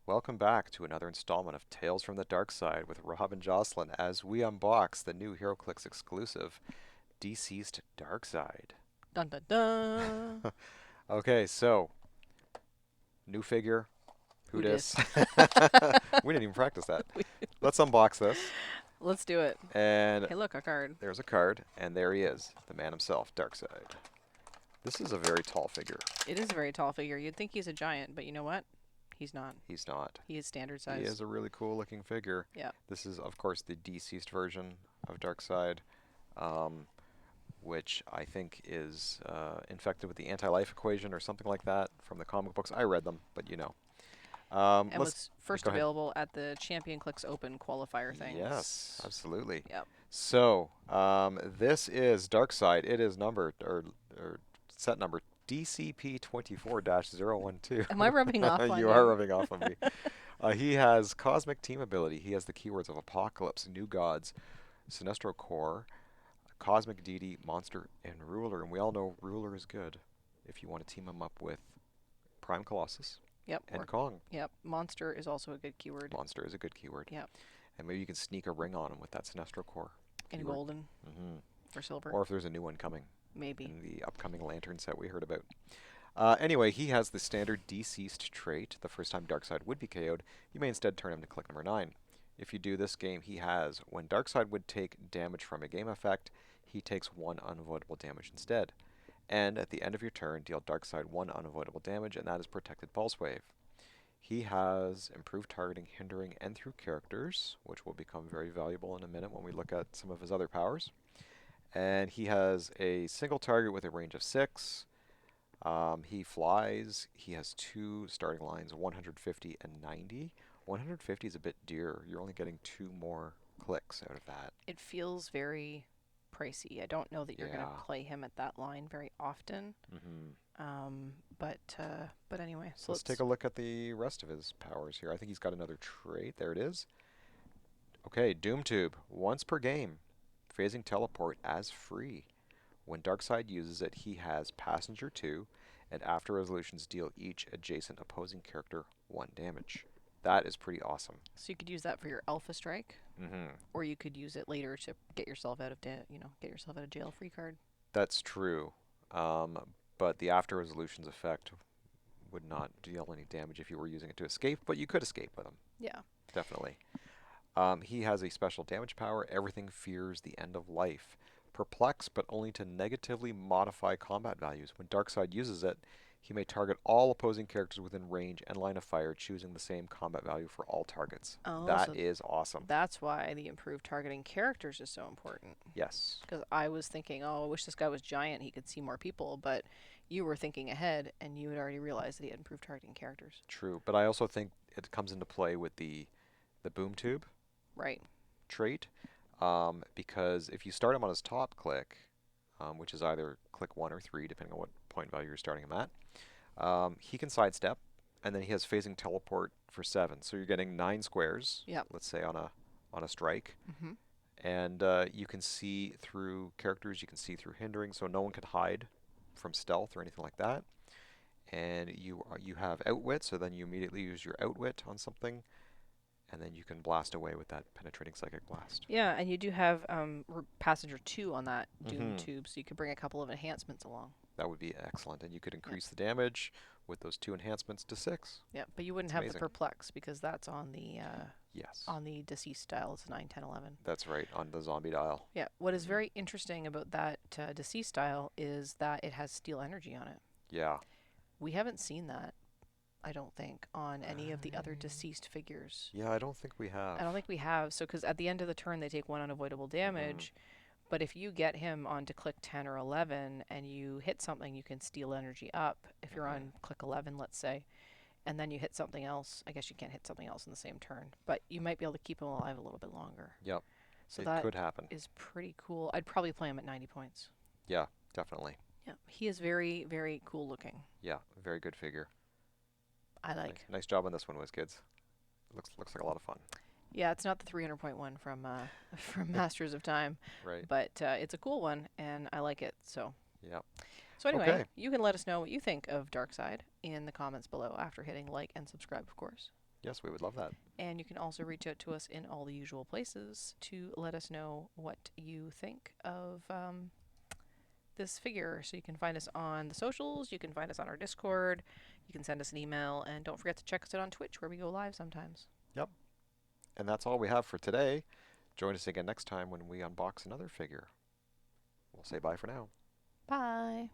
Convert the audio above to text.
Welcome back to another installment of Tales from the Dark Side with Rob and Jocelyn as we unbox the new HeroClix exclusive, Deceased Darkseid. Dun dun dun. Okay, so, new figure. Who Who dis? dis? We didn't even practice that. Let's unbox this. Let's do it. And Hey, look, a card. there's a card, and there he is, the man himself, Darkseid. This is a very tall figure. It is a very tall figure. You'd think he's a giant, but you know what? He's not. He's not. He is standard He size. is a really cool looking figure. Yeah. This is, of course, the deceased version of Darkseid. Um, which I think is infected with the anti-life equation or something like that from the comic books. I read them, but you know. And Let's was first go ahead. available at the HeroClix Open qualifier things. Yes, absolutely. Yep. So this is Darkseid. It is numbered or set number DCP-24-012. Am I rubbing off on You you? are rubbing off on me. He has Cosmic Team ability. He has the keywords of Apocalypse, New Gods, Sinestro Core, Cosmic Deity, Monster, and Ruler. And we all know Ruler is good if you want to team him up with Prime Colossus Yep. and Kong. Yep. Monster is also a good keyword. Monster is a good keyword. Yep. And maybe you can sneak a ring on him with that Sinestro Core And keyword. golden hmm or silver. Or if there's a new one coming Maybe. in the upcoming Lantern set we heard about. Anyway, he has the standard Deceased trait. The first time Darkseid would be KO'd, you may instead turn him to click number 9. If you do this game, he has, when Darkseid would take damage from a game effect, he takes 1 unavoidable damage instead. And at the end of your turn, deal Darkseid 1 unavoidable damage, and that is Protected Pulse Wave. He has improved targeting, hindering, and through characters, which will become very valuable in a minute when we look at some of his other powers. And he has a single target with a range of 6. He flies. He has 2 starting lines, 150 and 90. 150 is a bit dear. You're only getting 2 more clicks out of that. It feels very pricey. I don't know that you're going Yeah. to play him at that line very often. hmm But anyway, so Let's take a look at the rest of his powers here. I think he's got another trait. There it is. Okay, Doom Tube. Once per game. Phasing teleport as free. When Darkseid uses it, he has Passenger 2, and after resolutions deal each adjacent opposing character 1 damage. That is pretty awesome. So you could use that for your Alpha Strike, hmm or you could use it later to get yourself out of get yourself out of jail free card. That's true. Um, but the after resolutions effect would not deal any damage if you were using it to escape, but you could escape with him, Yeah. definitely. He has a special damage power. Everything fears the end of life. Perplex, but only to negatively modify combat values. When Darkseid uses it, he may target all opposing characters within range and line of fire, choosing the same combat value for all targets. Oh, That so is awesome. that's why the improved targeting characters is so important. Yes. Because I was thinking, oh, I wish this guy was giant. He could see more people. But you were thinking ahead, and you had already realized that he had improved targeting characters. True. But I also think it comes into play with the boom tube Right. trait, because if you start him on his top click, which is either click 1 or 3, depending on what point value you're starting him at, he can sidestep, and then he has phasing teleport for 7. So you're getting 9 squares, Yep. let's say on a strike, Mm-hmm. and you can see through characters, you can see through hindering, so no one can hide from stealth or anything like that. And you have outwit, so then you immediately use your outwit on something, and then you can blast away with that penetrating psychic blast. Yeah, and you do have Passenger 2 on that Doom Mhm. tube, so you could bring a couple of enhancements along. That would be excellent, and you could Yep. increase the damage with those 2 enhancements to 6. Yeah, but you wouldn't It's have the amazing. Perplex because that's Yes, on the Deceased style. It's 9, 10, 11. that's right, on the zombie dial. Yeah, what is Mhm. very interesting about that Deceased style is that it has steel energy on it. Yeah. We haven't seen that, I don't think, on any of the other Deceased figures. Yeah, I don't think we have. I don't think we have. So, because at the end of the turn, they take 1 unavoidable damage. But if you get him onto click 10 or 11 and you hit something, you can steal energy up. If you're on click 11, let's say, and then you hit something else, I guess you can't hit something else in the same turn. But you might be able to keep him alive a little bit longer. Yep, So it that could happen. is pretty cool. I'd probably play him at 90 points. Yeah, definitely. Yeah, he is very, very cool looking. Yeah, very good figure. I like. Nice job on this one, WizKids. Looks like a lot of fun. Yeah, it's not the 300.1 from from Masters of Time, Right. but it's a cool one, and I like it. So Yeah. So anyway, Okay. you can let us know what you think of Darkseid in the comments below after hitting like and subscribe, of course. Yes, we would love that. And you can also reach out to us in all the usual places to let us know what you think of this figure. So you can find us on the socials, you can find us on our Discord, you can send us an email, and don't forget to check us out on Twitch where we go live sometimes. Yep. And that's all we have for today. Join us again next time when we unbox another figure. We'll say bye for now. Bye.